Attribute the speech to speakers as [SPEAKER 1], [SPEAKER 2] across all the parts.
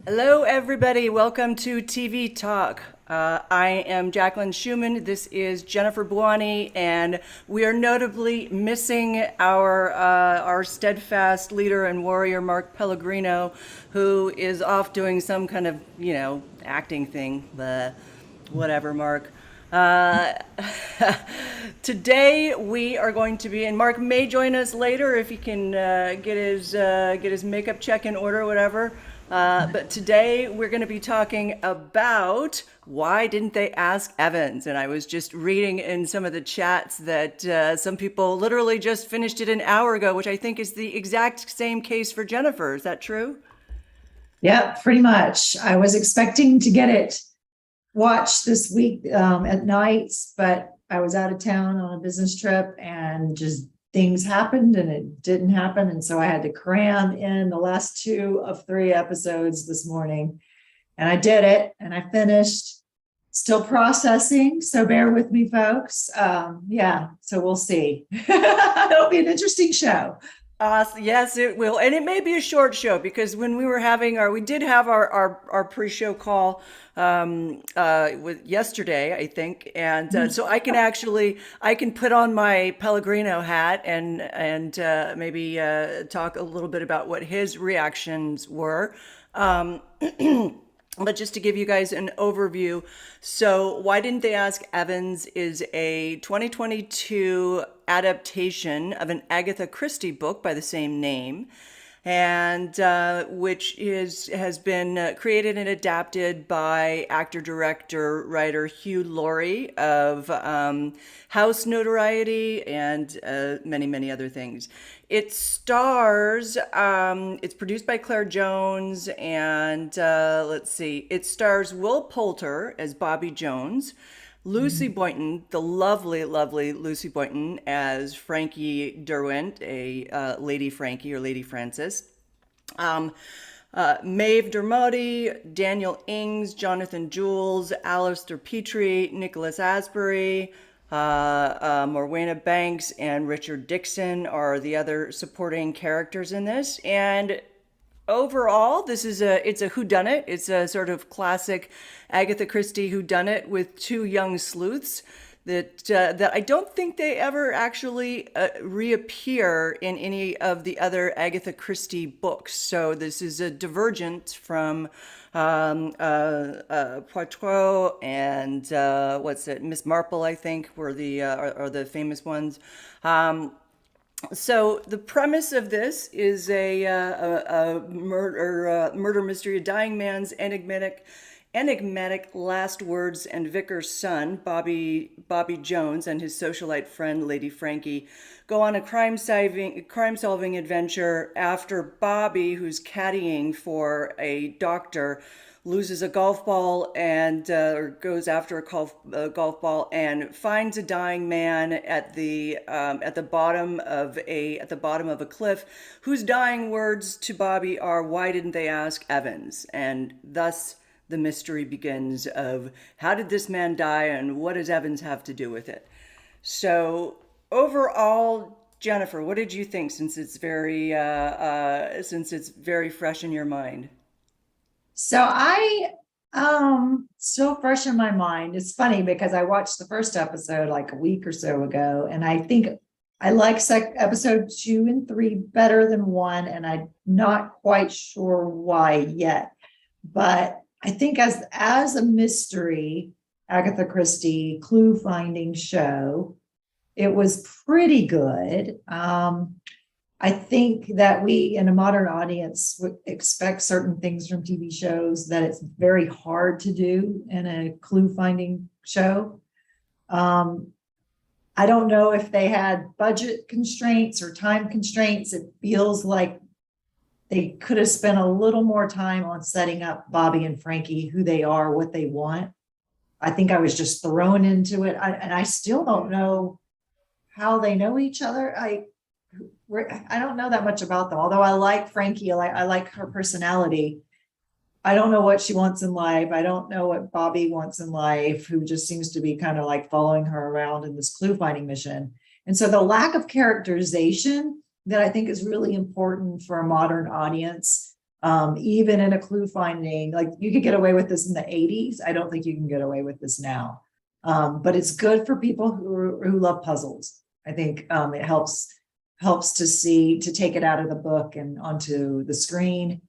[SPEAKER 1] Hello, everybody. Welcome to TV Talk. I am Jacqueline Schumann. This is Jennifer Bouani, and we are notably missing our steadfast leader and warrior, Mark Pellegrino, who is off doing some kind of acting thing. Whatever, Mark. Uh, Today we are going to be, and Mark may join us later if he can get his makeup check in order, or whatever. But today we're going to be talking about why didn't they ask Evans? And I was just reading in some of the chats that some people literally just finished it an hour ago, which I think is the exact same case for Jennifer. Is that true?
[SPEAKER 2] Yeah, pretty much. I was expecting to get it watched this week at nights, but I was out of town on a business trip and just things happened and it didn't happen. And so I had to cram in the last two of three episodes this morning. And I did it and I finished, still processing. So bear with me, folks. Yeah, so we'll see. It'll be an interesting show.
[SPEAKER 1] Yes, it will. And it may be a short show because when we did have our pre-show call with yesterday, I think. And so I can put on my Pellegrino hat and maybe talk a little bit about what his reactions were. Um, But just to give you guys an overview, so Why Didn't They Ask Evans is a 2022 adaptation of an Agatha Christie book by the same name, and which has been created and adapted by actor, director, writer Hugh Laurie of House notoriety and many, many other things. It's produced by Claire Jones, and let's see, it stars Will Poulter as Bobby Jones, Lucy Boynton, the lovely, lovely Lucy Boynton, as Frankie Derwent, a Lady Frankie or Lady Francis. Um, Maeve Dermody, Daniel Ings, Jonathan Jules, Alistair Petrie, Nicholas Asbury, Morwenna Banks, and Richard Dixon are the other supporting characters in this. And overall, it's a whodunit. It's a sort of classic Agatha Christie whodunit with two young sleuths that I don't think they ever actually reappear in any of the other Agatha Christie books. So this is a divergent from Poirot and what's it, Miss Marple, I think, were are the famous ones. So the premise of this is a murder mystery. A dying man's enigmatic last words, and Vicar's son, Bobby Jones, and his socialite friend, Lady Frankie, go on a crime solving adventure after Bobby, who's caddying for a doctor, loses a golf ball and or goes after a golf ball and finds a dying man at the bottom of a cliff, whose dying words to Bobby are, "Why didn't they ask Evans?" And thus the mystery begins of how did this man die and what does Evans have to do with it. So overall, Jennifer, what did you think, since it's very fresh in your mind?
[SPEAKER 2] So I still fresh in my mind. It's funny because I watched the first episode like a week or so ago, and I think I like episode 2 and 3 better than one, and I'm not quite sure why yet. But I think as a mystery, Agatha Christie clue finding show, it was pretty good. I think that we in a modern audience would expect certain things from TV shows that it's very hard to do in a clue finding show. Um, I don't know if they had budget constraints or time constraints. It feels like they could have spent a little more time on setting up Bobby and Frankie, who they are, what they want. I think I was just thrown into it. And I still don't know how they know each other. I don't know that much about them, although I like Frankie. I like her personality. I don't know what she wants in life. I don't know what Bobby wants in life, who just seems to be kind of like following her around in this clue finding mission. And so the lack of characterization that I think is really important for a modern audience Even in a clue finding, like you could get away with this in the 80s. I don't think you can get away with this now. But it's good for people who love puzzles. I think it helps to take it out of the book and onto the screen.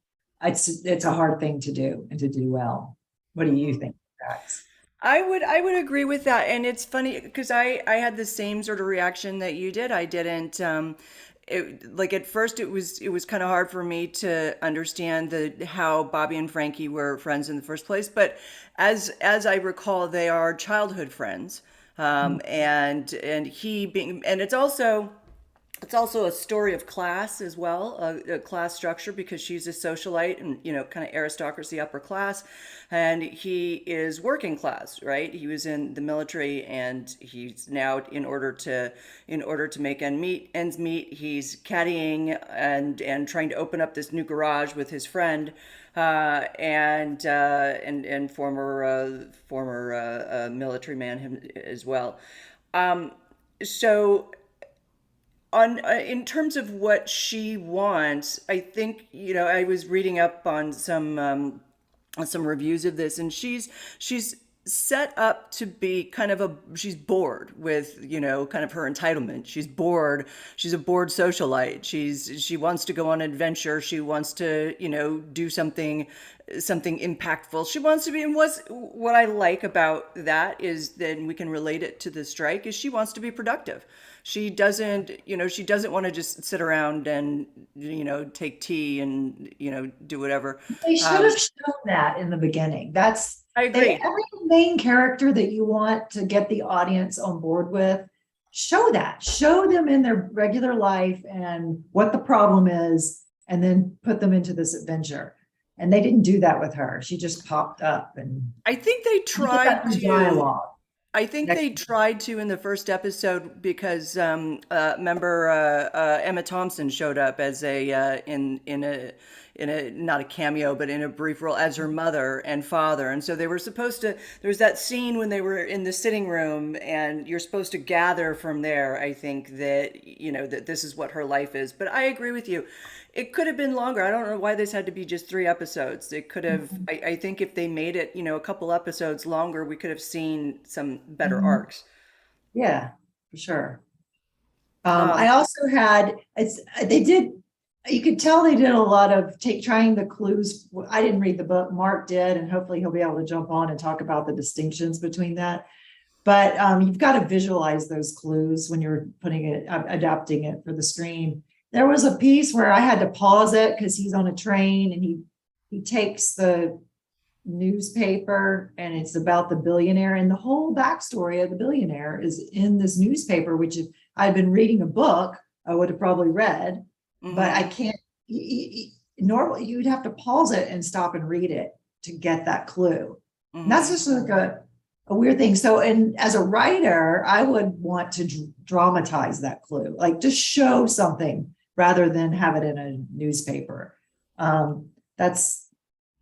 [SPEAKER 2] It's a hard thing to do and to do well. What do you think, guys?
[SPEAKER 1] I would agree with that, and it's funny because I had the same sort of reaction that you did. I didn't like at first it was kind of hard for me to understand the how Bobby and Frankie were friends in the first place, but as I recall, they are childhood friends, and he being and it's also a story of class as well, a class structure because she's a socialite and kind of aristocracy, upper class, and he is working class, right? He was in the military, and he's now in order to make ends meet, he's caddying and trying to open up this new garage with his friend, and former military man him as well. So on in terms of what she wants, I think I was reading up on some reviews of this, and she's set up to be she's bored with kind of her entitlement. She's bored. She's a bored socialite. She wants to go on an adventure. She wants to do something impactful. She wants to be, and what I like about that is that we can relate it to the strike is she wants to be productive. She doesn't want to just sit around and take tea and do whatever.
[SPEAKER 2] They should have shown that in the beginning.
[SPEAKER 1] I agree.
[SPEAKER 2] Every main character that you want to get the audience on board with, show that. Show them in their regular life and what the problem is, and then put them into this adventure. And they didn't do that with her. She just popped up and
[SPEAKER 1] I think they tried to.
[SPEAKER 2] dialogue.
[SPEAKER 1] I think they tried to in the first episode because remember Emma Thompson showed up as in a not a cameo but in a brief role as her mother and father, and so they were supposed to. There was that scene when they were in the sitting room, and you're supposed to gather from there. I think that that this is what her life is. But I agree with you. It could have been longer. I don't know why this had to be just 3 episodes. It could have. I think if they made it, a couple episodes longer, we could have seen some better
[SPEAKER 2] Mhm.
[SPEAKER 1] arcs.
[SPEAKER 2] Yeah, for sure. I
[SPEAKER 1] Um,
[SPEAKER 2] also had they did you could tell they did a lot of trying the clues. I didn't read the book, Mark did, and hopefully he'll be able to jump on and talk about the distinctions between that. But you've got to visualize those clues when you're putting it, adapting it for the screen. There was a piece where I had to pause it because he's on a train and he takes the newspaper and it's about the billionaire, and the whole backstory of the billionaire is in this newspaper, which if I'd been reading a book, I would have probably read, but I
[SPEAKER 1] mhm,
[SPEAKER 2] can't. Normally, you'd have to pause it and stop and read it to get that clue. And that's
[SPEAKER 1] mhm,
[SPEAKER 2] just like a weird thing. So, and as a writer, I would want to dramatize that clue, like just show something rather than have it in a newspaper. That's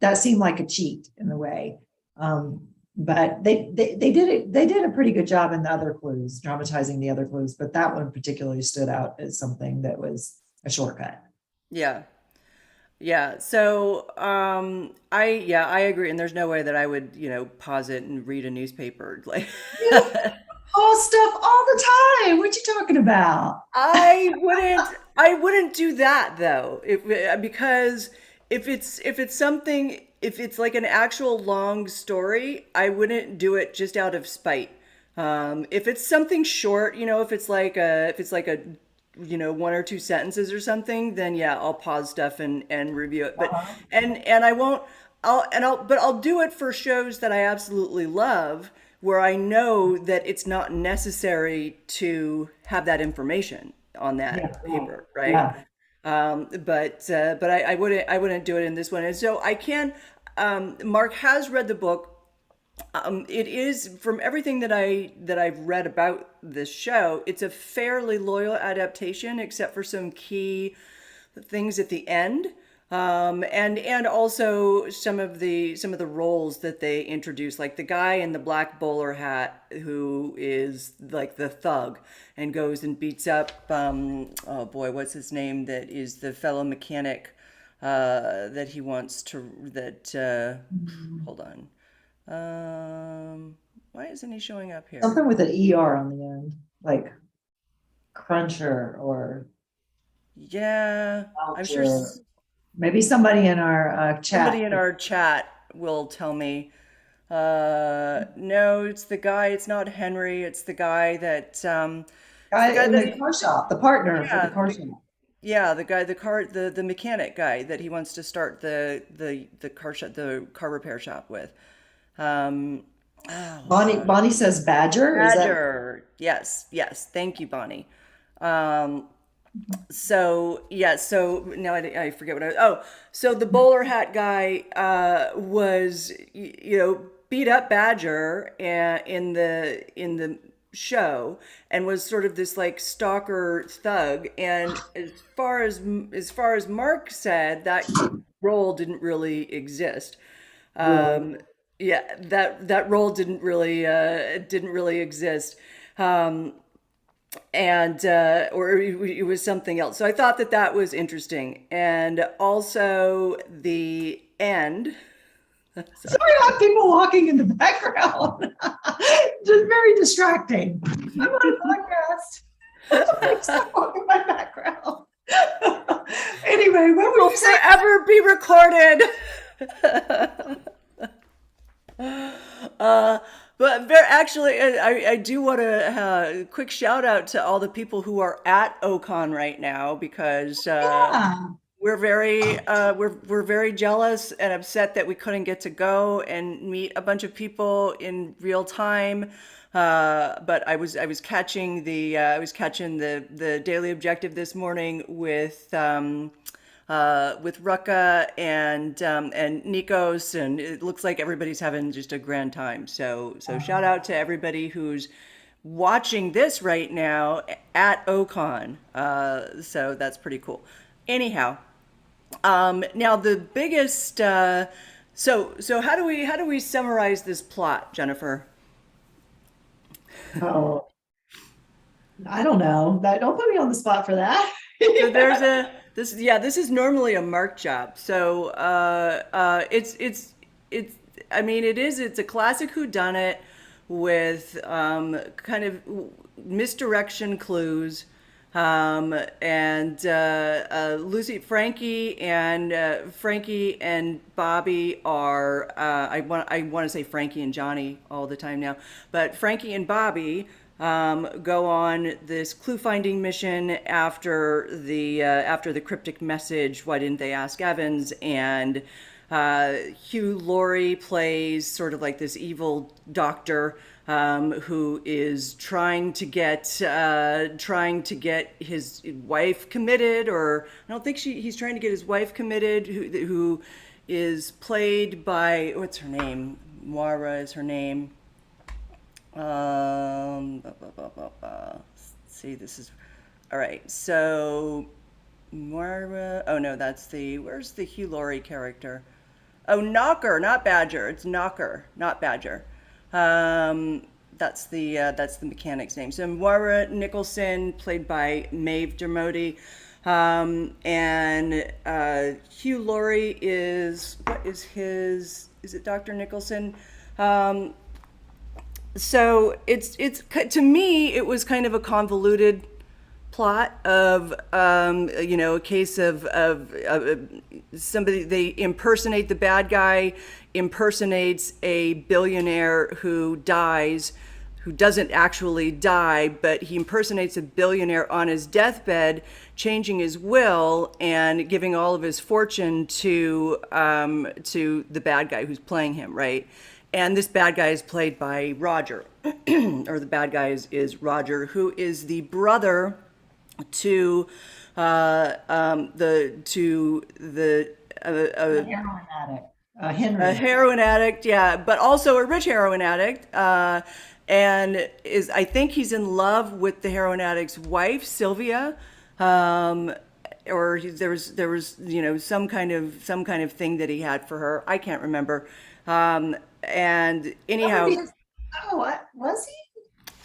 [SPEAKER 2] that seemed like a cheat in a way. But they did it. They did a pretty good job in the other clues, dramatizing the other clues. But that one particularly stood out as something that was a shortcut.
[SPEAKER 1] yeah. Yeah. So, I agree. And there's no way that I would, pause it and read a newspaper. Like,
[SPEAKER 2] You post stuff all the time. What you talking about?
[SPEAKER 1] I wouldn't do that though. Because if it's like an actual long story, I wouldn't do it just out of spite. If it's something short, if it's like a 1 or 2 sentences or something, then yeah, I'll pause stuff and review it. But
[SPEAKER 2] Uh-huh.
[SPEAKER 1] and I won't. I'll do it for shows that I absolutely love, where I know that it's not necessary to have that information on
[SPEAKER 2] Yeah,
[SPEAKER 1] that
[SPEAKER 2] right.
[SPEAKER 1] paper, right?
[SPEAKER 2] Yeah.
[SPEAKER 1] But I wouldn't do it in this one. And so I can. Mark has read the book. It is from everything that I've read about this show. It's a fairly loyal adaptation, except for some key things at the end, and also some of the roles that they introduce, like the guy in the black bowler hat who is like the thug and goes and beats up. Oh boy, what's his name? That is the fellow mechanic. that he wants to that
[SPEAKER 2] Mm.
[SPEAKER 1] hold on. Why isn't he showing up here?
[SPEAKER 2] Something with an ER on the end, like cruncher or
[SPEAKER 1] Yeah, I'm sure
[SPEAKER 2] voucher. Maybe somebody in our
[SPEAKER 1] somebody
[SPEAKER 2] chat.
[SPEAKER 1] in our chat will tell me. No, it's the guy. It's not Henry. It's the guy that it's the
[SPEAKER 2] Guy
[SPEAKER 1] guy
[SPEAKER 2] in the
[SPEAKER 1] that
[SPEAKER 2] car shop, the partner for the
[SPEAKER 1] yeah,
[SPEAKER 2] car shop.
[SPEAKER 1] yeah, the guy, the mechanic guy that he wants to start the car shop, the car repair shop with. Um, oh God,
[SPEAKER 2] Bonnie says Badger. Is that
[SPEAKER 1] Badger. Yes, yes. Thank you, Bonnie. Um, so yeah, so now I forget what I. Oh, so the bowler hat guy was beat up Badger in the show and was sort of this like stalker thug. And as far as Mark said, that role didn't really exist.
[SPEAKER 2] really?
[SPEAKER 1] Yeah, that role didn't really exist. And or it was something else. So I thought that that was interesting, and also the end.
[SPEAKER 2] So
[SPEAKER 1] Sorry.
[SPEAKER 2] we have people walking in the background. Just very distracting. I'm on a podcast. Like, stop walking in my background. Anyway, what were
[SPEAKER 1] Will
[SPEAKER 2] you saying?
[SPEAKER 1] forever be recorded. But actually, I do want to quick shout out to all the people who are at Ocon right now because
[SPEAKER 2] Yeah.
[SPEAKER 1] we're very jealous and upset that we couldn't get to go and meet a bunch of people in real time. But I was catching I was catching the Daily Objective this morning with Rucka and Nikos, and it looks like everybody's having just a grand time. So shout out to everybody who's watching this right now at Ocon. So that's pretty cool. Anyhow, now the biggest. So how do we summarize this plot, Jennifer?
[SPEAKER 2] Oh, I don't know. Don't put me on the spot for that.
[SPEAKER 1] So there's a this yeah, this is normally a Mark job. So it's I mean it's a classic whodunit with kind of misdirection clues. And Frankie and Bobby are I want to say Frankie and Johnny all the time now, but Frankie and Bobby go on this clue finding mission after the cryptic message. Why didn't they ask Evans? And Hugh Laurie plays sort of like this evil doctor who is trying to get his wife committed, or I don't think he's trying to get his wife committed, who is played by what's her name? Moira is her name. Let's see, this is all right. So Moira. Oh no, that's the where's the Hugh Laurie character? Oh, Knocker, not Badger. It's Knocker, not Badger. Um, that's the mechanic's name. So Moira Nicholson, played by Maeve Dermody, and Hugh Laurie is what is his? Is it Dr. Nicholson? Um, so it's to me it was kind of a convoluted plot of a case of somebody they impersonate the bad guy impersonates a billionaire who dies, who doesn't actually die, but he impersonates a billionaire on his deathbed, changing his will and giving all of his fortune to the bad guy who's playing him, right? And this bad guy is played by Roger, or the bad guy is Roger, who is the brother to the
[SPEAKER 2] A heroin addict.
[SPEAKER 1] a
[SPEAKER 2] Henry.
[SPEAKER 1] heroin addict, yeah, but also a rich heroin addict, and is I think he's in love with the heroin addict's wife, Sylvia, um, or there was some kind of thing that he had for her. I can't remember. And
[SPEAKER 2] What would be
[SPEAKER 1] anyhow,
[SPEAKER 2] his, oh, what was he?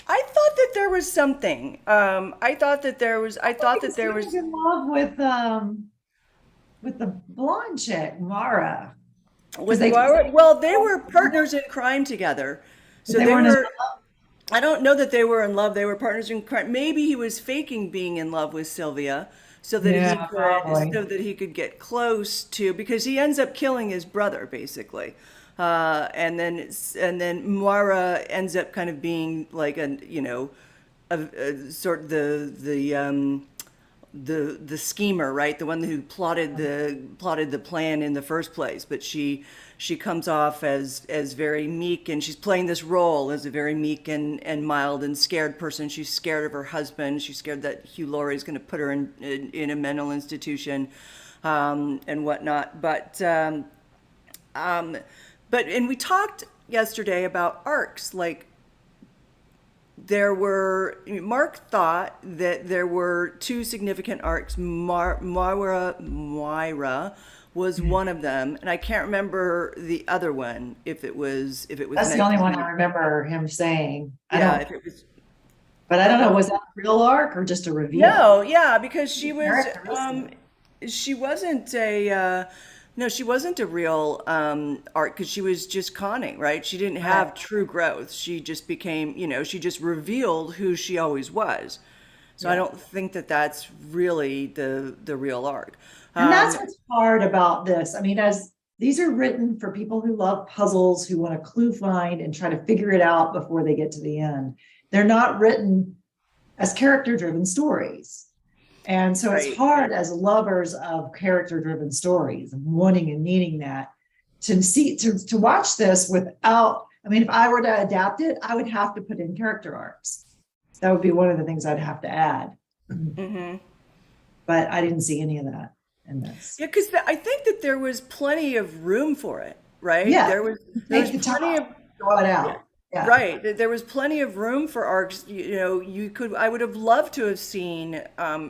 [SPEAKER 1] I thought that there was something. I thought that there was. I
[SPEAKER 2] I
[SPEAKER 1] thought
[SPEAKER 2] think
[SPEAKER 1] that there
[SPEAKER 2] he was
[SPEAKER 1] was.
[SPEAKER 2] in love with with the blonde chick, Mara, because
[SPEAKER 1] With Mara, well, they were partners in crime together.
[SPEAKER 2] but
[SPEAKER 1] So
[SPEAKER 2] they
[SPEAKER 1] they
[SPEAKER 2] weren't as
[SPEAKER 1] were, I don't know that they were in love. They were partners in crime. Maybe he was faking being in love with Sylvia
[SPEAKER 2] yeah, probably.
[SPEAKER 1] so that he could get close to, because he ends up killing his brother basically. And then Mara ends up kind of being like a sort of the schemer, right? The one who plotted the plan in the first place. But she comes off as very meek, and she's playing this role as a very meek and mild and scared person. She's scared of her husband. She's scared that Hugh Laurie is going to put her in a mental institution, and whatnot. And we talked yesterday about arcs, like Mark thought that there were two significant arcs. Moira was one of them, and I can't remember the other one, if it was
[SPEAKER 2] That's the
[SPEAKER 1] meant
[SPEAKER 2] only
[SPEAKER 1] to
[SPEAKER 2] one I
[SPEAKER 1] be.
[SPEAKER 2] remember him saying. I
[SPEAKER 1] Yeah,
[SPEAKER 2] don't,
[SPEAKER 1] if it was.
[SPEAKER 2] but I
[SPEAKER 1] I
[SPEAKER 2] don't
[SPEAKER 1] don't
[SPEAKER 2] know,
[SPEAKER 1] know.
[SPEAKER 2] was that a real arc or just a reveal?
[SPEAKER 1] No, yeah, because
[SPEAKER 2] Characteristic.
[SPEAKER 1] she wasn't a no, she wasn't a real art, because she was just conning, right? She didn't
[SPEAKER 2] Right.
[SPEAKER 1] have true growth. She just became, she just revealed who she always was. So I
[SPEAKER 2] Yeah.
[SPEAKER 1] don't think that that's really the real arc.
[SPEAKER 2] And that's
[SPEAKER 1] Um,
[SPEAKER 2] what's hard about this. I mean, as these are written for people who love puzzles, who want to clue find and try to figure it out before they get to the end. They're not written as character driven stories. And so it's
[SPEAKER 1] right.
[SPEAKER 2] hard as lovers of character driven stories and wanting and needing that to watch this without, I mean, if I were to adapt it, I would have to put in character arcs. That would be one of the things I'd have to add.
[SPEAKER 1] Hmm.
[SPEAKER 2] But I didn't see any of that in this.
[SPEAKER 1] Yeah, because I think that there was plenty of room for it, right?
[SPEAKER 2] Yeah,
[SPEAKER 1] There
[SPEAKER 2] take
[SPEAKER 1] was
[SPEAKER 2] the
[SPEAKER 1] plenty
[SPEAKER 2] top,
[SPEAKER 1] of.
[SPEAKER 2] draw it
[SPEAKER 1] Yeah.
[SPEAKER 2] out. Yeah.
[SPEAKER 1] Right. There was plenty of room for arcs. I would have loved to have seen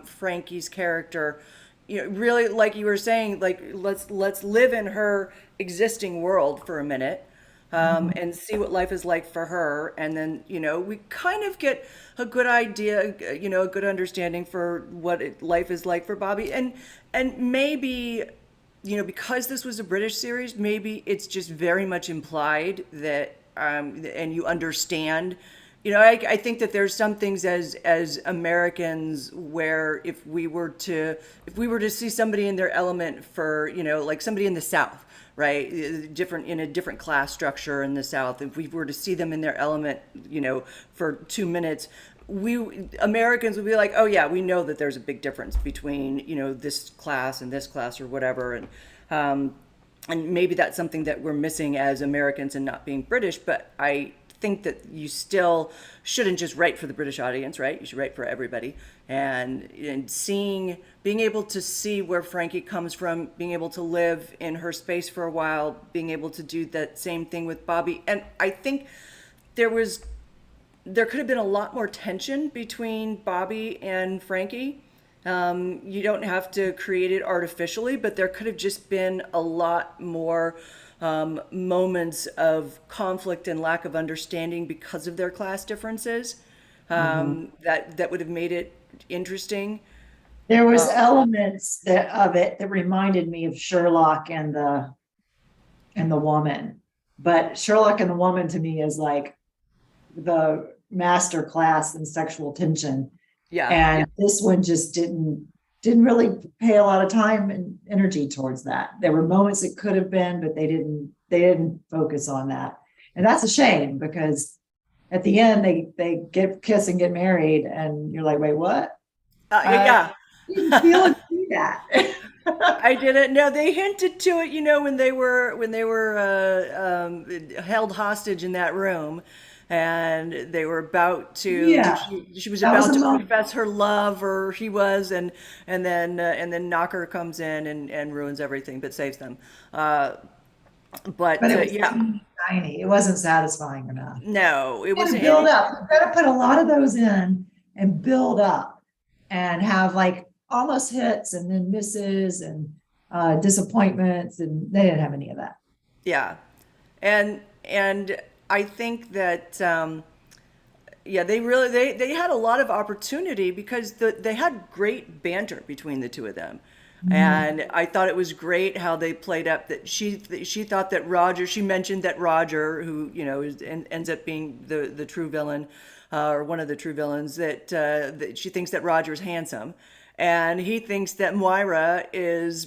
[SPEAKER 1] Frankie's character, really, like you were saying, like let's live in her existing world for a minute,
[SPEAKER 2] Mhm.
[SPEAKER 1] and see what life is like for her. And then, we kind of get a good idea, a good understanding for what life is like for Bobby. And maybe, because this was a British series, maybe it's just very much implied that, and you understand. I think that there's some things as Americans where if we were to see somebody in their element for, like somebody in the South, right, different in a different class structure in the South, if we were to see them in their element, for 2 minutes, we Americans would be like, oh yeah, we know that there's a big difference between, this class and this class or whatever. And maybe that's something that we're missing as Americans and not being British. But I think that you still shouldn't just write for the British audience, right? You should write for everybody. And being able to see where Frankie comes from, being able to live in her space for a while, being able to do that same thing with Bobby. And I think there was there could have been a lot more tension between Bobby and Frankie. You don't have to create it artificially, but there could have just been a lot more moments of conflict and lack of understanding because of their class differences.
[SPEAKER 2] Mhm.
[SPEAKER 1] That would have made it interesting.
[SPEAKER 2] There was
[SPEAKER 1] Uh,
[SPEAKER 2] elements of it that reminded me of Sherlock and the woman. But Sherlock and the woman to me is like the master class in sexual tension.
[SPEAKER 1] yeah,
[SPEAKER 2] And this one just didn't really pay a lot of time and energy towards that. There were moments it could have been, but they didn't focus on that. And that's a shame because at the end they get kiss and get married and you're like, wait, what? I
[SPEAKER 1] yeah.
[SPEAKER 2] didn't feel and see that.
[SPEAKER 1] I didn't know. They hinted to it, when they were held hostage in that room, and they were about to.
[SPEAKER 2] Yeah,
[SPEAKER 1] She was
[SPEAKER 2] that was
[SPEAKER 1] about
[SPEAKER 2] a
[SPEAKER 1] to
[SPEAKER 2] moment.
[SPEAKER 1] profess her love, or he was, and then Knocker comes in and ruins everything, but saves them.
[SPEAKER 2] But
[SPEAKER 1] But
[SPEAKER 2] it was
[SPEAKER 1] yeah,
[SPEAKER 2] teeny tiny. It wasn't satisfying enough.
[SPEAKER 1] no, it
[SPEAKER 2] You
[SPEAKER 1] was
[SPEAKER 2] gotta build
[SPEAKER 1] any.
[SPEAKER 2] up. You gotta put a lot of those in and build up and have like almost hits and then misses and disappointments. And they didn't have any of that.
[SPEAKER 1] Yeah, and I think that. Yeah, they had a lot of opportunity because they had great banter between the two of them.
[SPEAKER 2] Mhm.
[SPEAKER 1] And I thought it was great how they played up that she thought that Roger, she mentioned that Roger, who ends up being the true villain, or one of the true villains, that she thinks that Roger's handsome, and he thinks that Moira is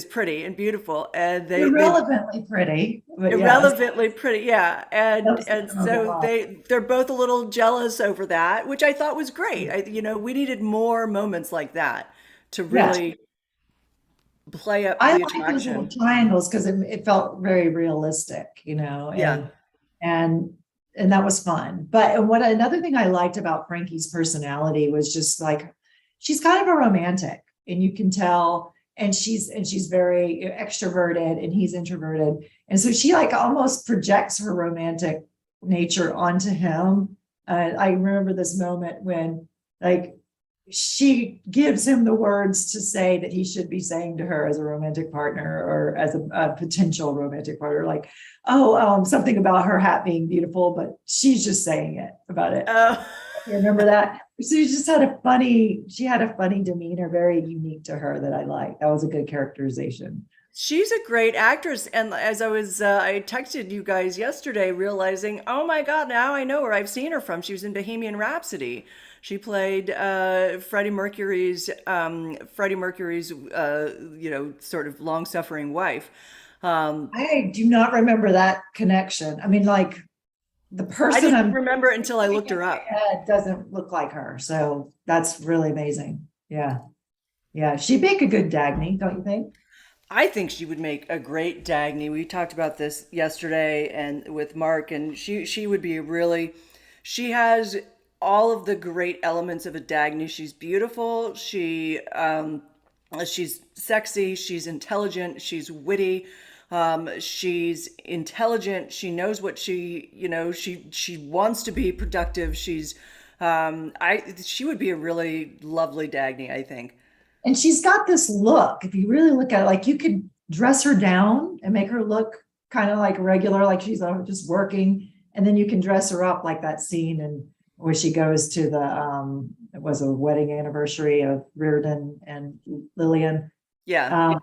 [SPEAKER 1] pretty and beautiful, and they
[SPEAKER 2] Irrelevantly pretty, but yes,
[SPEAKER 1] irrelevantly pretty, yeah,
[SPEAKER 2] that
[SPEAKER 1] and
[SPEAKER 2] was the
[SPEAKER 1] and
[SPEAKER 2] memorable
[SPEAKER 1] so
[SPEAKER 2] line.
[SPEAKER 1] they're both a little jealous over that, which I thought was great. We needed more moments like that to
[SPEAKER 2] Yes,
[SPEAKER 1] really play up
[SPEAKER 2] I
[SPEAKER 1] the
[SPEAKER 2] like those little
[SPEAKER 1] attraction.
[SPEAKER 2] triangles because it felt very realistic,
[SPEAKER 1] Yeah.
[SPEAKER 2] and and that was fun. But and what another thing I liked about Frankie's personality was just like she's kind of a romantic, and you can tell, and she's very extroverted, and he's introverted, and so she like almost projects her romantic nature onto him. I remember this moment when like she gives him the words to say that he should be saying to her as a romantic partner or as a potential romantic partner, like, oh, something about her hat being beautiful, but she's just saying it about it.
[SPEAKER 1] Uh,
[SPEAKER 2] You remember that? So she had a funny demeanor, very unique to her that I liked. That was a good characterization.
[SPEAKER 1] she's a great actress, and as I texted you guys yesterday, realizing, oh my God, now I know where I've seen her from. She was in Bohemian Rhapsody. She played Freddie Mercury's sort of long-suffering wife. Um,
[SPEAKER 2] I do not remember that connection. I mean, like the
[SPEAKER 1] I
[SPEAKER 2] person
[SPEAKER 1] didn't
[SPEAKER 2] I'm
[SPEAKER 1] remember it until I
[SPEAKER 2] thinking
[SPEAKER 1] looked
[SPEAKER 2] in
[SPEAKER 1] her up.
[SPEAKER 2] my head doesn't look like her. So that's really amazing. Yeah. Yeah. She'd make a good Dagny, don't you think?
[SPEAKER 1] I think she would make a great Dagny. We talked about this yesterday and with Mark, and she would be really. She has all of the great elements of a Dagny. She's beautiful. She's sexy. She's intelligent. She's witty. She's intelligent. She knows what she wants to be productive. She would be a really lovely Dagny, I think.
[SPEAKER 2] And she's got this look. If you really look at it, like you could dress her down and make her look kind of like regular, like she's just working. And then you can dress her up like that scene and where she goes to it was a wedding anniversary of Reardon and Lillian.
[SPEAKER 1] Yeah.
[SPEAKER 2] Um,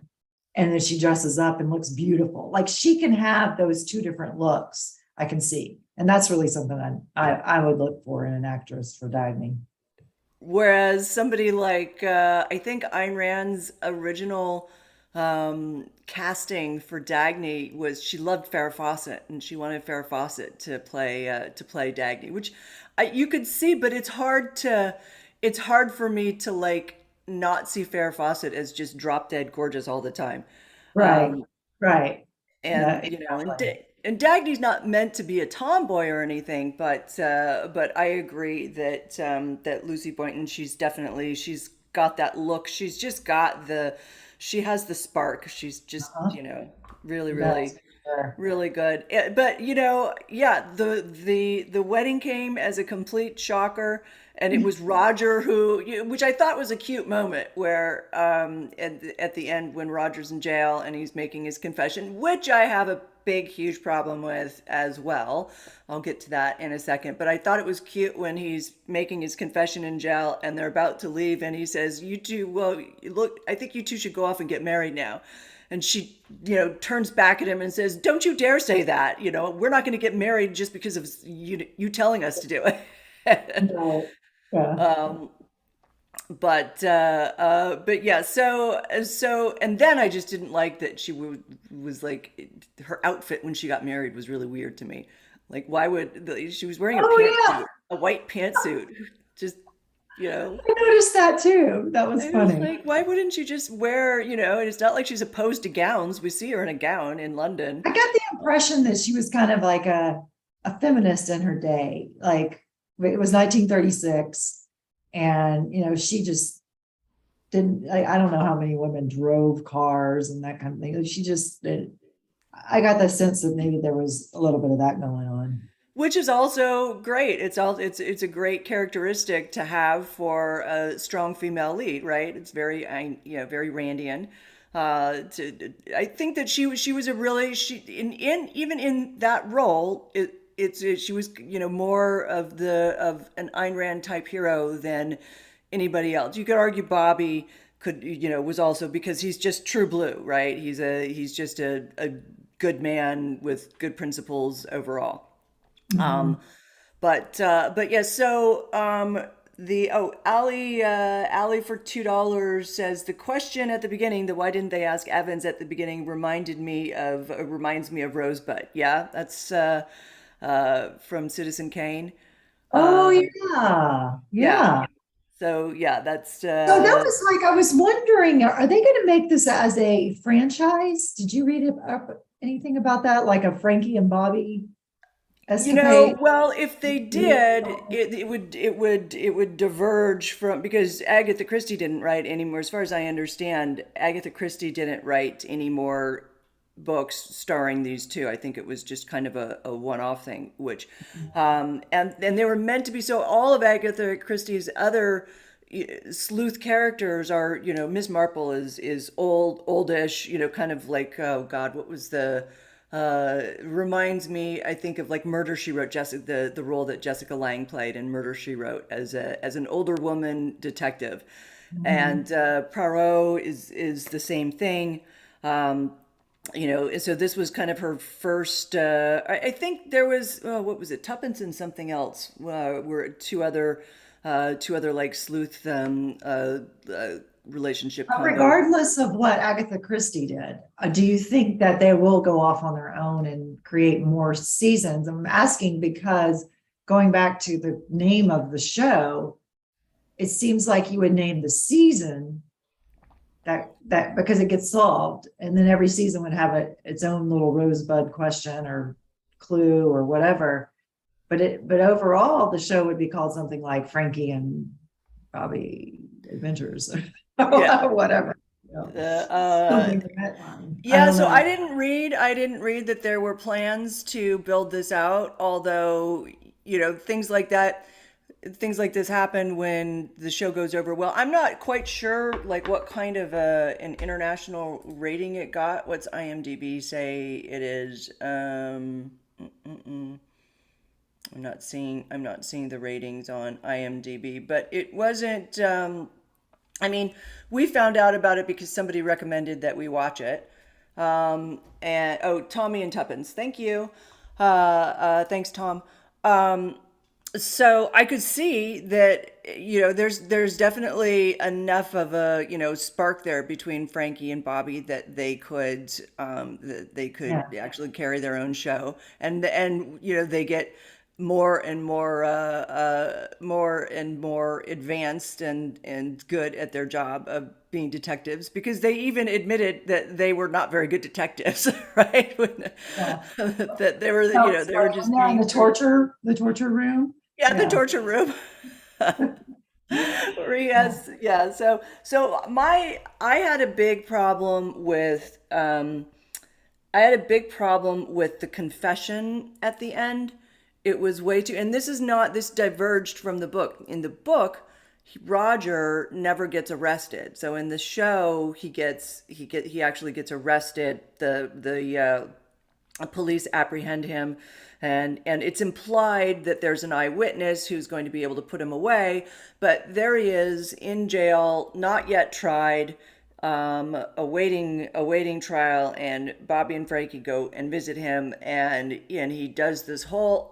[SPEAKER 2] and then she dresses up and looks beautiful. Like she can have those two different looks. I can see, and that's really something I would look for in an actress for Dagny.
[SPEAKER 1] Whereas somebody like I think Ayn Rand's original casting for Dagny was she loved Farrah Fawcett and she wanted Farrah Fawcett to play Dagny, which you could see, but it's hard for me to like not see Farrah Fawcett as just drop dead gorgeous all the time.
[SPEAKER 2] Right,
[SPEAKER 1] Um,
[SPEAKER 2] right.
[SPEAKER 1] and
[SPEAKER 2] Yeah,
[SPEAKER 1] you know,
[SPEAKER 2] exactly.
[SPEAKER 1] and Dagny's not meant to be a tomboy or anything, but I agree that Lucy Boynton, she's got that look. She has the spark. She's just
[SPEAKER 2] Uh-huh.
[SPEAKER 1] really
[SPEAKER 2] Yes, sure.
[SPEAKER 1] really good. But yeah, the wedding came as a complete shocker, and it was Roger which I thought was a cute moment where at the end when Roger's in jail and he's making his confession, which I have a big huge problem with as well. I'll get to that in a second, but I thought it was cute when he's making his confession in jail and they're about to leave and he says, "You two, well, look, I think you two should go off and get married now." And she, turns back at him and says, "Don't you dare say that. We're not going to get married just because of you telling us to do it."
[SPEAKER 2] Right. Yeah.
[SPEAKER 1] But yeah, and then I just didn't like that was like her outfit when she got married was really weird to me. Like, why would she was wearing a
[SPEAKER 2] Oh yeah,
[SPEAKER 1] pantsuit, a white pantsuit, just you know.
[SPEAKER 2] I noticed that too. That was
[SPEAKER 1] I was
[SPEAKER 2] funny.
[SPEAKER 1] like, why wouldn't you just wear, and it's not like she's opposed to gowns. We see her in a gown in London.
[SPEAKER 2] I got the impression that she was kind of like a feminist in her day. Like it was 1936, and she just didn't. I don't know how many women drove cars and that kind of thing. She just did. I got the sense that maybe there was a little bit of that going on.
[SPEAKER 1] Which is also great. It's a great characteristic to have for a strong female lead, right? It's very Randian. I think that she was a really she in even in that role she was more of the of an Ayn Rand type hero than anybody else. You could argue Bobby could, was also because he's just true blue, right? He's just a good man with good principles overall.
[SPEAKER 2] Mhm.
[SPEAKER 1] But yeah, so the Ali for $2 says the question at the beginning, the why didn't they ask Evans at the beginning, reminds me of Rosebud. Yeah, that's from Citizen Kane.
[SPEAKER 2] Oh
[SPEAKER 1] Uh,
[SPEAKER 2] yeah,
[SPEAKER 1] yeah.
[SPEAKER 2] yeah.
[SPEAKER 1] So yeah, that's
[SPEAKER 2] So that was like I was wondering, are they going to make this as a franchise? Did you read up anything about that, like a Frankie and Bobby escapade?
[SPEAKER 1] Well, if they did, it would diverge from, because Agatha Christie didn't write anymore. As far as I understand, Agatha Christie didn't write any more books starring these two. I think it was just kind of a one-off thing, which and they were meant to be. So all of Agatha Christie's other sleuth characters are, Miss Marple is oldish, kind of like, oh God, what was the reminds me, I think, of like Murder She Wrote, Jessica, the role that Jessica Lange played in Murder She Wrote as an older woman detective,
[SPEAKER 2] Mhm.
[SPEAKER 1] and Poirot is the same thing. So this was kind of her first. I think there was, what was it, Tuppence and something else, were two other like sleuth relationship
[SPEAKER 2] But
[SPEAKER 1] combos.
[SPEAKER 2] regardless of what Agatha Christie did, do you think that they will go off on their own and create more seasons? I'm asking because going back to the name of the show, it seems like you would name the season that because it gets solved, and then every season would have its own little rosebud question or clue or whatever. But overall, the show would be called something like Frankie and Bobby Adventures
[SPEAKER 1] Yeah.
[SPEAKER 2] or whatever. You
[SPEAKER 1] Uh,
[SPEAKER 2] know,
[SPEAKER 1] uh,
[SPEAKER 2] something in that line. I
[SPEAKER 1] Yeah,
[SPEAKER 2] don't
[SPEAKER 1] so
[SPEAKER 2] know.
[SPEAKER 1] I didn't read that there were plans to build this out, although, things like this happen when the show goes over well. I'm not quite sure like what kind of an international rating it got. What's IMDb say it is? I'm not seeing the ratings on IMDb, but it wasn't. I mean, we found out about it because somebody recommended that we watch it. And oh, Tommy and Tuppence, thank you. Thanks, Tom. So I could see that, there's definitely enough of a, spark there between Frankie and Bobby that they could
[SPEAKER 2] Yeah.
[SPEAKER 1] actually carry their own show, and they get more advanced and good at their job of being detectives, because they even admitted that they were not very good detectives, right?
[SPEAKER 2] Yeah.
[SPEAKER 1] That they were,
[SPEAKER 2] So,
[SPEAKER 1] they were
[SPEAKER 2] and
[SPEAKER 1] just
[SPEAKER 2] they're in
[SPEAKER 1] being through.
[SPEAKER 2] the torture room.
[SPEAKER 1] Yeah, the
[SPEAKER 2] Yeah.
[SPEAKER 1] torture room. Where he has, yeah. So I had a big problem with the confession at the end. It was way too, and this diverged from the book. In the book, Roger never gets arrested. So in the show, he actually gets arrested. The police apprehend him, and it's implied that there's an eyewitness who's going to be able to put him away, but there he is in jail, not yet tried, awaiting trial, and Bobby and Frankie go and visit him, and he does this whole,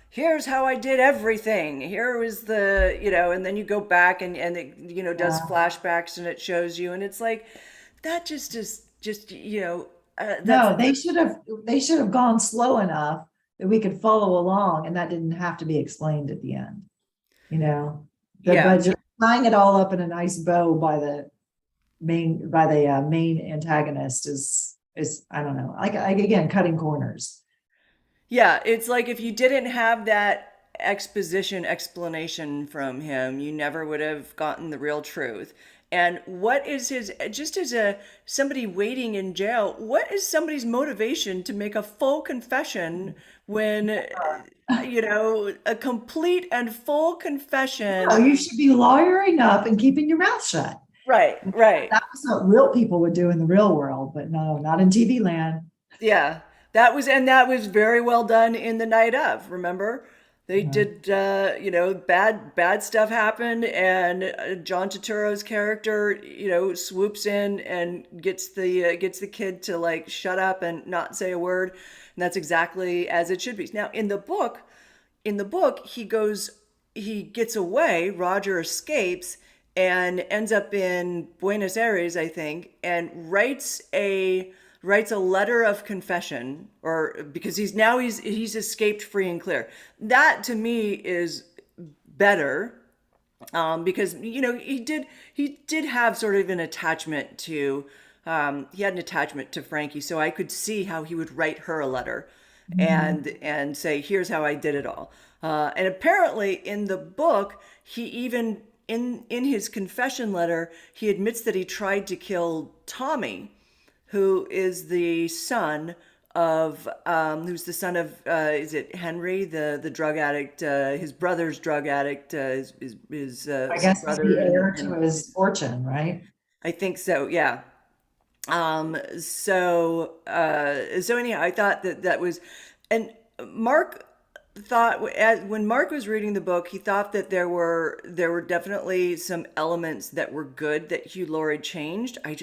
[SPEAKER 1] here's how I did everything. Here was and then you go back, and it, does
[SPEAKER 2] Yeah.
[SPEAKER 1] flashbacks, and it shows you, and it's like, that just is just, that's
[SPEAKER 2] No, they should have gone slow enough that we could follow along, and that didn't have to be explained at the end. You know,
[SPEAKER 1] yeah.
[SPEAKER 2] but just tying it all up in a nice bow by the main antagonist is I don't know, like again cutting corners.
[SPEAKER 1] Yeah, it's like if you didn't have that explanation from him, you never would have gotten the real truth. And what is just as somebody waiting in jail, what is somebody's motivation to make a full confession when, a complete and full
[SPEAKER 2] No,
[SPEAKER 1] confession?
[SPEAKER 2] you should be lawyering up and keeping your mouth shut.
[SPEAKER 1] Right, right.
[SPEAKER 2] That's what real people would do in the real world, but no, not in TV land.
[SPEAKER 1] Yeah. That was very well done in The Night Of, remember? They did, bad stuff happened, and John Turturro's character, swoops in and gets the kid to like shut up and not say a word, and that's exactly as it should be. Now, in the book, he gets away. Roger escapes and ends up in Buenos Aires, I think, and writes a letter of confession, or because he's escaped free and clear. That to me is better, because he did have sort of an attachment to he had an attachment to Frankie, so I could see how he would write her a letter and say, here's how I did it all. And apparently in the book, he even in his confession letter, he admits that he tried to kill Tommy, who is the son of is it Henry, the drug addict, his brother's drug addict, his
[SPEAKER 2] I guess he's
[SPEAKER 1] brother,
[SPEAKER 2] the heir
[SPEAKER 1] and
[SPEAKER 2] to his fortune, right?
[SPEAKER 1] I think so, yeah. So anyhow, I thought that was, and Mark when Mark was reading the book, he thought that there were definitely some elements that were good that Hugh Laurie changed. I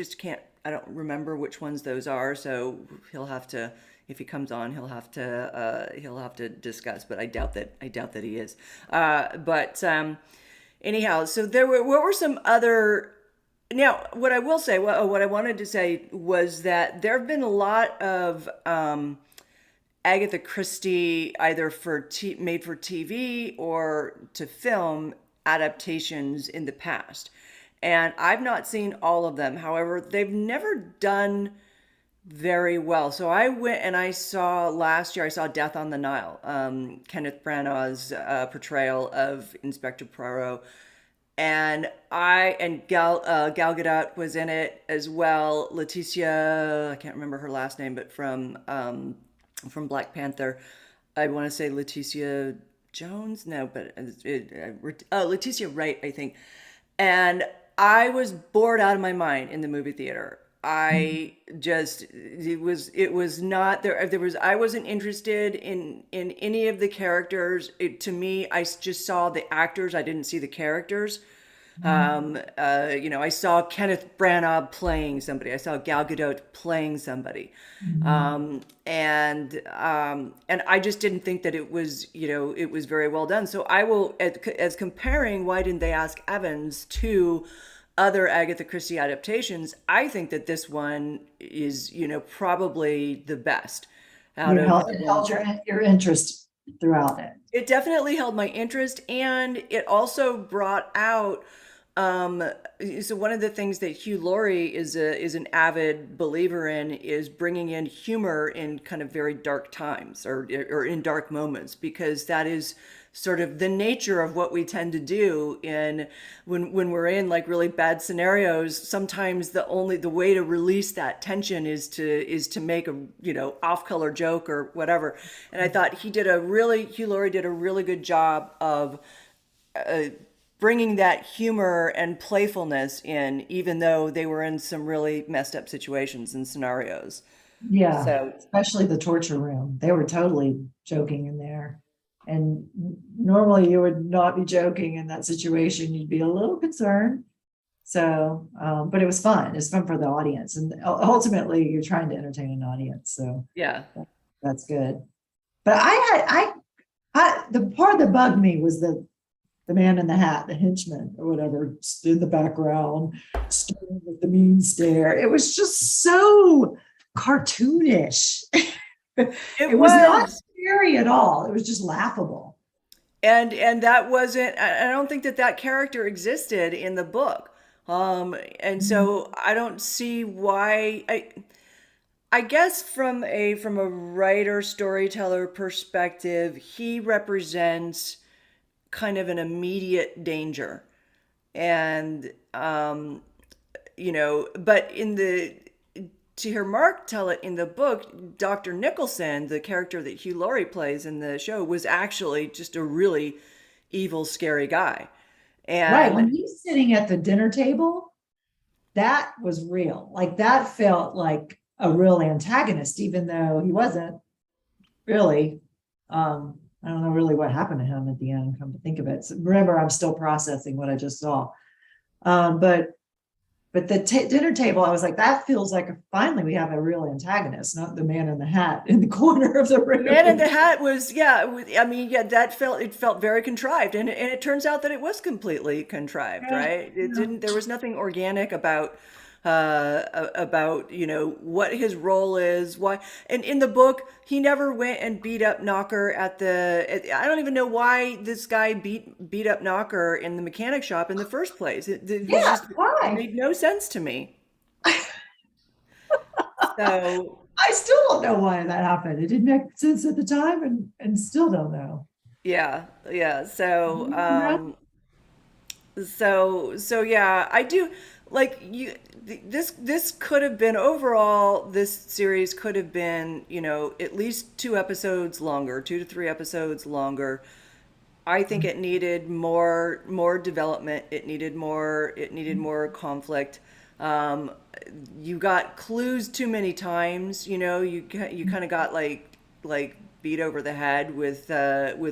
[SPEAKER 1] don't remember which ones those are, so he'll have to, if he comes on, he'll have to discuss. But I doubt that he is. But anyhow, so what were some other. Now, what I will say, what I wanted to say was that there have been a lot of Agatha Christie, either made for TV or to film adaptations in the past. And I've not seen all of them. However, they've never done very well. So I went and last year, I saw Death on the Nile, Kenneth Branagh's portrayal of Inspector Poirot. And Gal Gadot was in it as well. Leticia, I can't remember her last name, but from Black Panther, I want to say Leticia Jones. No, but Leticia Wright, I think. And I was bored out of my mind in the movie theater. It was not there. I wasn't interested in any of the characters. To me, I just saw the actors. I didn't see the characters. I saw Kenneth Branagh playing somebody. I saw Gal Gadot playing somebody. And I just didn't think that it was very well done. So I will, as comparing Why Didn't They Ask Evans to other Agatha Christie adaptations, I think that this one is, probably the best out of.
[SPEAKER 2] It held your interest throughout it.
[SPEAKER 1] It definitely held my interest, and it also brought out. So one of the things that Hugh Laurie is an avid believer in is bringing in humor in kind of very dark times, or in dark moments, because that is sort of the nature of what we tend to do when we're in like really bad scenarios. Sometimes the way to release that tension is to make a off-color joke or whatever. And I thought Hugh Laurie did a really good job of bringing that humor and playfulness in, even though they were in some really messed up situations and scenarios.
[SPEAKER 2] Yeah,
[SPEAKER 1] So
[SPEAKER 2] especially the torture room. They were totally joking in there. And normally you would not be joking in that situation. You'd be a little concerned. So, but it was fun. It's fun for the audience. And ultimately you're trying to entertain an audience. So
[SPEAKER 1] yeah,
[SPEAKER 2] that's good. But the part that bugged me was the man in the hat, the henchman or whatever, stood in the background, staring with the mean stare. It was just so cartoonish. It was not scary at all. It was just laughable.
[SPEAKER 1] and that wasn't. I don't think that character existed in the book. And so I don't see why. I guess from a writer storyteller perspective, he represents kind of an immediate danger. And but to hear Mark tell it in the book, Dr. Nicholson, the character that Hugh Laurie plays in the show, was actually just a really evil, scary guy.
[SPEAKER 2] Right. When
[SPEAKER 1] And
[SPEAKER 2] he's sitting at the dinner table, that was real. Like that felt like a real antagonist, even though he wasn't really. I don't know really what happened to him at the end, come to think of it. So remember, I'm still processing what I just saw. But the dinner table, I was like, that feels like finally we have a real antagonist, not the man in the hat in the corner of the
[SPEAKER 1] The Man in
[SPEAKER 2] room.
[SPEAKER 1] the Hat was, yeah, I mean, yeah, it felt very contrived, and it turns out that it was completely contrived,
[SPEAKER 2] Yeah,
[SPEAKER 1] right? It
[SPEAKER 2] yeah.
[SPEAKER 1] didn't, there was nothing organic about, what his role is, why, and in the book, he never went and beat up Knocker I don't even know why this guy beat up Knocker in the mechanic shop in the first place. It was
[SPEAKER 2] Yeah,
[SPEAKER 1] just, it
[SPEAKER 2] why?
[SPEAKER 1] made no sense to me. So,
[SPEAKER 2] I still don't know why that happened. It didn't make sense at the time, and still don't know.
[SPEAKER 1] yeah, yeah.
[SPEAKER 2] Yeah.
[SPEAKER 1] So yeah, I do like this could have been overall, this series could have been, at least 2 episodes longer, 2 to 3 episodes longer. I think it needed more development. It needed more conflict. Um, you got clues too many times. You kind of got like beat over the head with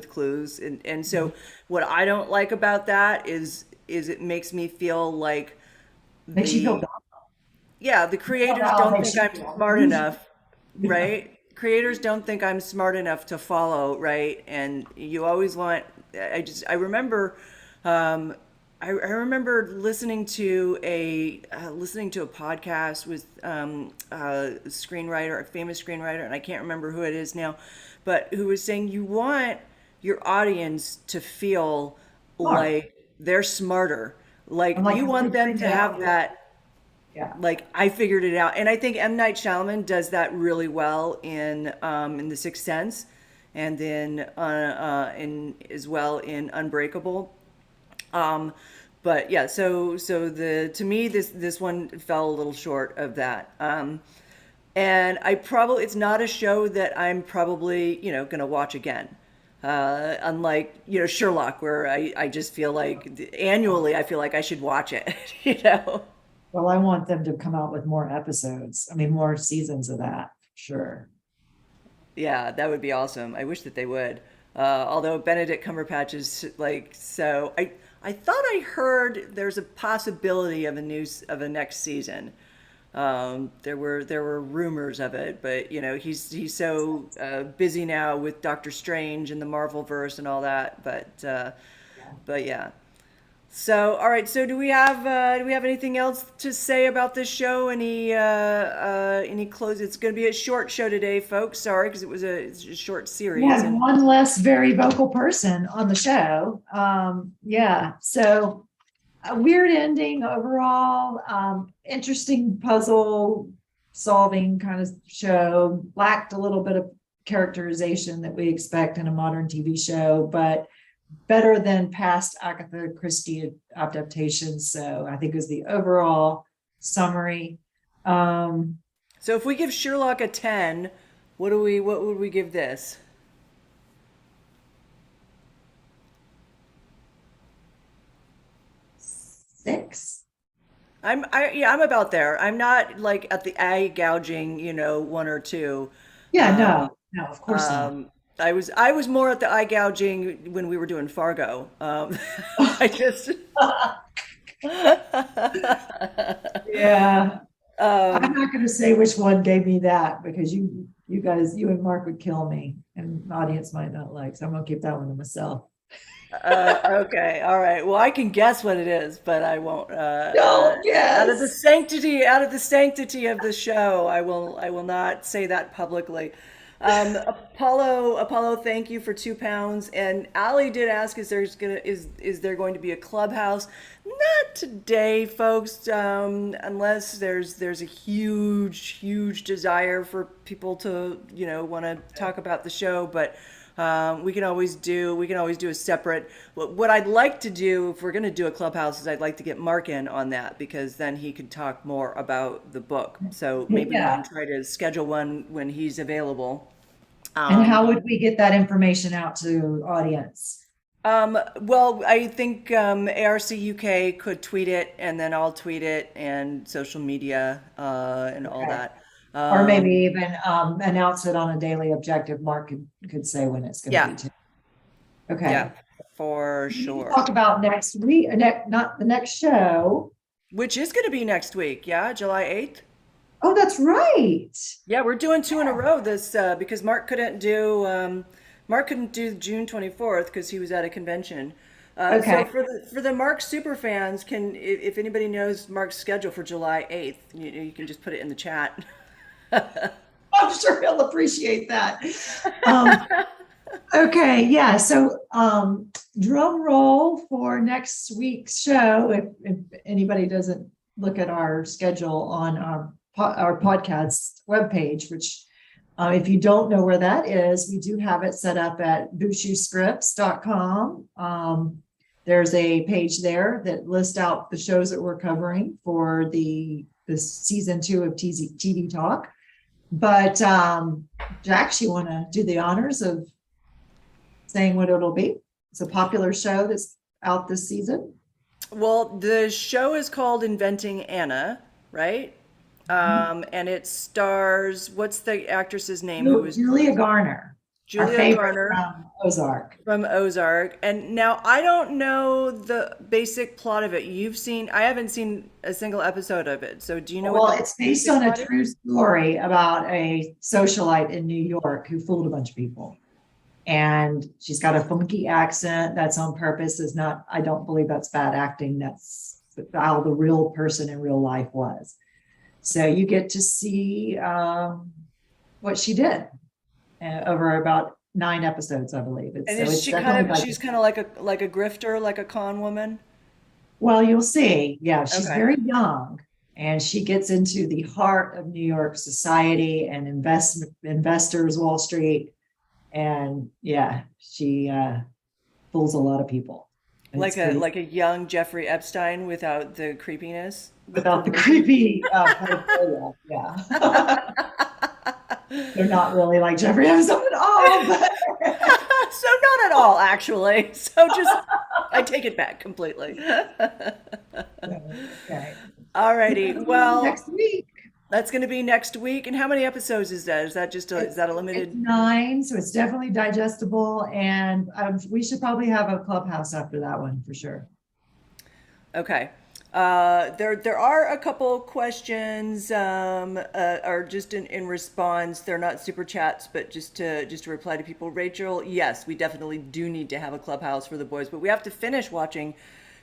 [SPEAKER 1] clues, and so what I don't like about that is it makes me feel like
[SPEAKER 2] Makes you feel
[SPEAKER 1] the
[SPEAKER 2] dumb.
[SPEAKER 1] yeah, the creators
[SPEAKER 2] How it
[SPEAKER 1] don't
[SPEAKER 2] makes
[SPEAKER 1] think
[SPEAKER 2] you
[SPEAKER 1] I'm
[SPEAKER 2] feel.
[SPEAKER 1] smart enough,
[SPEAKER 2] Yeah.
[SPEAKER 1] right? Creators don't think I'm smart enough to follow, right? And you always want. I remember, um, I remember listening to a podcast with a screenwriter, a famous screenwriter, and I can't remember who it is now, but who was saying you want your audience to feel
[SPEAKER 2] Smart.
[SPEAKER 1] like they're smarter, like
[SPEAKER 2] I'm like,
[SPEAKER 1] you want
[SPEAKER 2] they
[SPEAKER 1] them
[SPEAKER 2] figured
[SPEAKER 1] to
[SPEAKER 2] it out.
[SPEAKER 1] have that,
[SPEAKER 2] Yeah.
[SPEAKER 1] like I figured it out. And I think M. Night Shyamalan does that really well in The Sixth Sense, and then in as well in Unbreakable. Um, but yeah, so the to me this one fell a little short of that. And it's not a show that I'm probably gonna watch again. Unlike Sherlock, where I just feel like annually I feel like I should watch it. you know.
[SPEAKER 2] Well, I want them to come out with more episodes. I mean, more seasons of that. Sure.
[SPEAKER 1] Yeah, that would be awesome. I wish that they would. Although Benedict Cumberbatch is like so, I thought I heard there's a possibility of a next season. There were rumors of it, but he's so busy now with Doctor Strange and the Marvel verse and all that. But yeah. So, all right. So, do we have anything else to say about this show? Any close? It's going to be a short show today, folks. Sorry, because it's a short
[SPEAKER 2] We
[SPEAKER 1] series,
[SPEAKER 2] had
[SPEAKER 1] and
[SPEAKER 2] one less very vocal person on the show. Yeah. So a weird ending overall. Interesting puzzle solving kind of show. Lacked a little bit of characterization that we expect in a modern TV show, but better than past Agatha Christie adaptations. So I think is the overall summary. Um,
[SPEAKER 1] so if we give Sherlock a 10, what would we give this?
[SPEAKER 2] 6.
[SPEAKER 1] I'm about there. I'm not like at the eye gouging, one or two.
[SPEAKER 2] Yeah,
[SPEAKER 1] Um,
[SPEAKER 2] no, of course not.
[SPEAKER 1] um, I was more at the eye gouging when we were doing Fargo. I just
[SPEAKER 2] Yeah, I'm
[SPEAKER 1] um,
[SPEAKER 2] not going to say which one gave me that because you guys, you and Mark would kill me, and the audience might not like. So I'm going to keep that one to myself.
[SPEAKER 1] okay, all right. Well, I can guess what it is, but I won't.
[SPEAKER 2] No,
[SPEAKER 1] Out of the
[SPEAKER 2] yes.
[SPEAKER 1] sanctity of the show, I will not say that publicly. Apollo, thank you for £2. And Allie did ask, is there going to be a clubhouse? Not today, folks. Unless there's a huge desire for people to want to talk about the show, but. We can always do a separate. What I'd like to do if we're going to do a clubhouse is I'd like to get Mark in on that because then he could talk more about the book. So maybe we
[SPEAKER 2] Yeah.
[SPEAKER 1] can try to schedule one when he's available.
[SPEAKER 2] And
[SPEAKER 1] Um,
[SPEAKER 2] how would we get that information out to audience?
[SPEAKER 1] well, I think ARCUK could tweet it, and then I'll tweet it, and social media and all
[SPEAKER 2] Okay.
[SPEAKER 1] that.
[SPEAKER 2] Or maybe
[SPEAKER 1] Um,
[SPEAKER 2] even announce it on a daily objective. Mark could say when it's going to
[SPEAKER 1] yeah,
[SPEAKER 2] be too. Okay.
[SPEAKER 1] Yeah, for
[SPEAKER 2] We need to
[SPEAKER 1] sure.
[SPEAKER 2] talk about next week, not the next show.
[SPEAKER 1] Which is going to be next week. Yeah, July 8th.
[SPEAKER 2] Oh, that's right.
[SPEAKER 1] Yeah, we're doing two in a row this because Mark couldn't do June 24th because he was at a convention. So
[SPEAKER 2] Okay.
[SPEAKER 1] for the Mark super fans, if anybody knows Mark's schedule for July 8th, you can just put it in the chat.
[SPEAKER 2] I'm sure he'll appreciate that. Um, okay, yeah. So drum roll for next week's show. If anybody doesn't look at our schedule on our podcast webpage, which if you don't know where that is, we do have it set up at bushuscripts.com. There's a page there that lists out the shows that we're covering for the season 2 of TV Talk. But Jax, you want to do the honors of saying what it'll be? It's a popular show that's out this season.
[SPEAKER 1] Well, the show is called Inventing Anna, right? And it stars, what's the actress's name who was
[SPEAKER 2] Julia Garner, our
[SPEAKER 1] Julia
[SPEAKER 2] favorite
[SPEAKER 1] Garner
[SPEAKER 2] from Ozark.
[SPEAKER 1] from Ozark. And now I don't know the basic plot of it. I haven't seen a single episode of it. So do you know what
[SPEAKER 2] Well,
[SPEAKER 1] the
[SPEAKER 2] it's based
[SPEAKER 1] basic
[SPEAKER 2] on a
[SPEAKER 1] plot is?
[SPEAKER 2] true story about a socialite in New York who fooled a bunch of people. And she's got a funky accent that's on purpose. Is not, I don't believe that's bad acting. That's how the real person in real life was. So you get to see what she did over about 9 episodes, I believe.
[SPEAKER 1] And
[SPEAKER 2] So
[SPEAKER 1] is
[SPEAKER 2] it's
[SPEAKER 1] she
[SPEAKER 2] definitely like,
[SPEAKER 1] she's kind of like a grifter, like a con woman?
[SPEAKER 2] well, you'll see. Yeah, she's
[SPEAKER 1] Okay.
[SPEAKER 2] very young and she gets into the heart of New York society and investors, Wall Street. And yeah, she fools a lot of people. It's pretty
[SPEAKER 1] Like a young Jeffrey Epstein without the creepiness, the
[SPEAKER 2] without the
[SPEAKER 1] perversion.
[SPEAKER 2] creepy pedophilia. Yeah. They're not really like Jeffrey Epstein at all, but
[SPEAKER 1] So not at all, actually. So just I take it back completely.
[SPEAKER 2] okay. So
[SPEAKER 1] Alrighty. Well,
[SPEAKER 2] next week.
[SPEAKER 1] that's going to be next week. And how many episodes is that? Is that is that a
[SPEAKER 2] It's
[SPEAKER 1] limited?
[SPEAKER 2] 9, so it's definitely digestible. And we should probably have a clubhouse after that one for sure.
[SPEAKER 1] Okay. There are a couple questions, are just in response. They're not super chats, but just to reply to people. Rachel, yes, we definitely do need to have a clubhouse for the boys, but we have to finish watching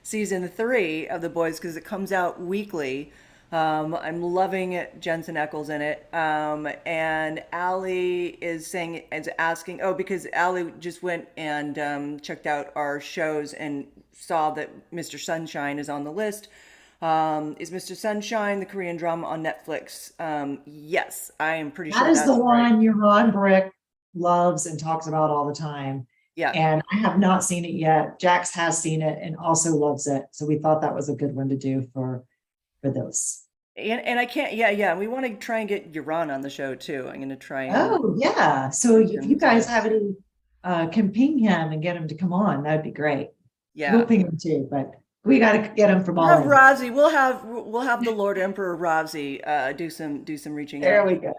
[SPEAKER 1] season 3 of the boys because it comes out weekly. I'm loving Jensen Ackles in it. And Allie is asking, oh, because Allie just went and checked out our shows and saw that Mr. Sunshine is on the list. Is Mr. Sunshine the Korean drama on Netflix? Yes, I am pretty
[SPEAKER 2] That
[SPEAKER 1] sure
[SPEAKER 2] is the
[SPEAKER 1] that's right.
[SPEAKER 2] one Yaron Brick loves and talks about all the time.
[SPEAKER 1] Yeah.
[SPEAKER 2] And I have not seen it yet. Jax has seen it and also loves it. So we thought that was a good one to do for those.
[SPEAKER 1] And I can't, yeah, yeah. We want to try and get Yaron on the show too. I'm going to try and
[SPEAKER 2] Oh yeah. So
[SPEAKER 1] get
[SPEAKER 2] if
[SPEAKER 1] him
[SPEAKER 2] you guys
[SPEAKER 1] to,
[SPEAKER 2] have any can ping him and get him to come on, that'd be great. We'll
[SPEAKER 1] yeah.
[SPEAKER 2] ping him too, but we got to get him from
[SPEAKER 1] We'll
[SPEAKER 2] all
[SPEAKER 1] have
[SPEAKER 2] angles.
[SPEAKER 1] Rozzy. We'll have the Lord Emperor Rozzy do some reaching
[SPEAKER 2] There
[SPEAKER 1] out.
[SPEAKER 2] we go.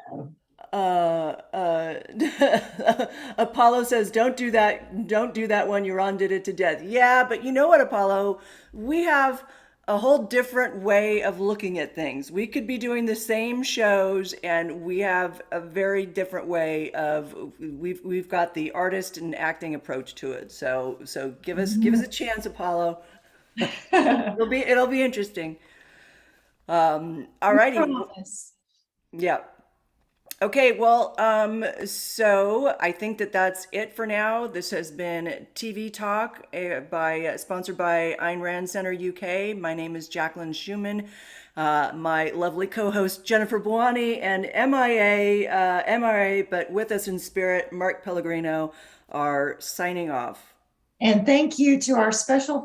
[SPEAKER 1] Apollo says, "Don't do that. Don't do that one. Euron did it to death." Yeah, but you know what, Apollo? We have a whole different way of looking at things. We could be doing the same shows, and we have a very different way of we've got the artist and acting approach to it. So give us a chance, Apollo. It'll be interesting.
[SPEAKER 2] We
[SPEAKER 1] Alrighty.
[SPEAKER 2] promise.
[SPEAKER 1] Yeah. Okay, well, so I think that that's it for now. This has been TV Talk sponsored by Ayn Rand Center UK. My name is Jacqueline Schumann. My lovely co-host Jennifer Bouani and MIA, but with us in spirit, Mark Pellegrino are signing off.
[SPEAKER 2] And thank you to our special